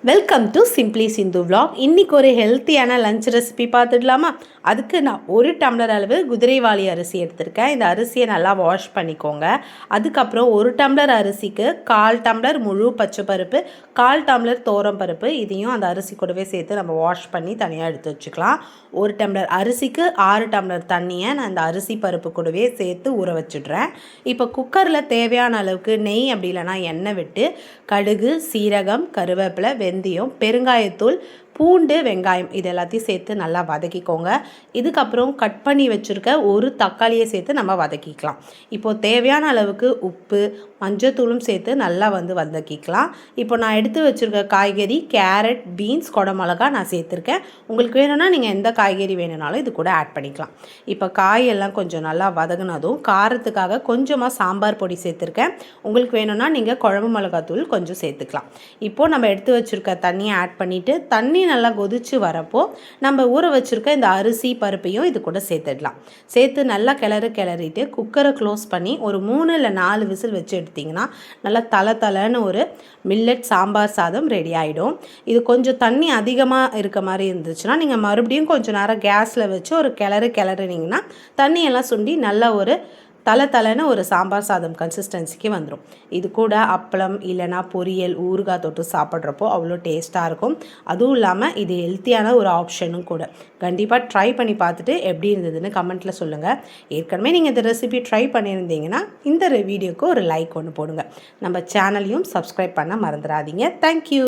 Welcome to simply Sindhu vlog. இன்றைக்கி ஒரு ஹெல்த்தியான லஞ்ச் ரெசிபி பார்த்துடலாமா? அதுக்கு நான் 1 டம்ளர் அளவு குதிரைவாலி அரிசி எடுத்திருக்கேன். இந்த அரிசியை நல்லா வாஷ் பண்ணிக்கோங்க. அதுக்கப்புறம் 1 டம்ளர் அரிசிக்கு 1/4 டம்ளர் முழு பச்சைப்பருப்பு, 1/4 டம்ளர் பருப்பு, இதையும் அந்த அரிசி கூடவே சேர்த்து நம்ம வாஷ் பண்ணி தனியாக எடுத்து வச்சுக்கலாம். 1 டம்ளர் அரிசிக்கு 6 டம்ளர் தண்ணியை நான் இந்த அரிசி பருப்பு கூடவே சேர்த்து ஊற வச்சுடுறேன். இப்போ குக்கரில் தேவையான அளவுக்கு நெய் அப்படி இல்லைனா எண்ணெய் விட்டு கடுகு, சீரகம், கருவேப்பிலை, வெந்தயம், பெருங்காயத்தூள், பூண்டு, வெங்காயம் இது எல்லாத்தையும் சேர்த்து நல்லா வதக்கிக்கோங்க. இதுக்கப்புறம் கட் பண்ணி வச்சுருக்க ஒரு தக்காளியை சேர்த்து நம்ம வதக்கிக்கலாம். இப்போது தேவையான அளவுக்கு உப்பு, மஞ்சத்தூளும் சேர்த்து நல்லா வதக்கிக்கலாம். இப்போ நான் எடுத்து வச்சுருக்க காய்கறி கேரட், பீன்ஸ், குடமிளகா நான் சேர்த்துருக்கேன். உங்களுக்கு வேணும்னா நீங்கள் எந்த காய்கறி வேணும்னாலும் இது கூட ஆட் பண்ணிக்கலாம். இப்போ காயெல்லாம் கொஞ்சம் நல்லா வதங்கினதும் காரத்துக்காக கொஞ்சமாக சாம்பார் பொடி சேர்த்துருக்கேன். உங்களுக்கு வேணும்னா நீங்கள் குழம்பு மிளகாத்தூள் கொஞ்சம் சேர்த்துக்கலாம். இப்போது நம்ம எடுத்து வச்சுருக்க தண்ணியை ஆட் பண்ணிவிட்டு தண்ணி நல்லா கொதிச்சு வரப்போ நம்ம ஊற வச்சுருக்க இந்த அரிசி பருப்பையும் இது கூட சேர்த்துடலாம். சேர்த்து நல்லா கிளறிட்டு குக்கரை க்ளோஸ் பண்ணி ஒரு 3 இல்லை 4 விசில் வச்சு எடுத்திங்கன்னா நல்லா தலை ஒரு மில்லட் சாம்பார் சாதம் ரெடி ஆகிடும். இது கொஞ்சம் தண்ணி அதிகமாக இருக்க மாதிரி இருந்துச்சுன்னா நீங்கள் மறுபடியும் கொஞ்சம் நேரம் கேஸில் வச்சு ஒரு கிளறினீங்கன்னா தண்ணியெல்லாம் சுண்டி நல்லா ஒரு தலைன்னு ஒரு சாம்பார் சாதம் கன்சிஸ்டன்சிக்கு வந்துடும். இது கூட அப்பளம் இல்லைனா பொரியல், ஊறுகாய் தொட்டு சாப்பிட்றப்போ அவ்வளோ டேஸ்ட்டாக இருக்கும். அதுவும் இல்லாமல் இது ஹெல்த்தியான ஒரு ஆப்ஷனும் கூட. கண்டிப்பாக ட்ரை பண்ணி பார்த்துட்டு எப்படி இருந்ததுன்னு கமெண்ட்டில் சொல்லுங்கள். ஏற்கனவே நீங்கள் இந்த ரெசிபி ட்ரை பண்ணியிருந்தீங்கன்னா இந்த வீடியோக்கு ஒரு லைக் ஒன்று போடுங்க. நம்ம சேனலையும் சப்ஸ்கிரைப் பண்ண மறந்துடாதீங்க. தேங்க்யூ.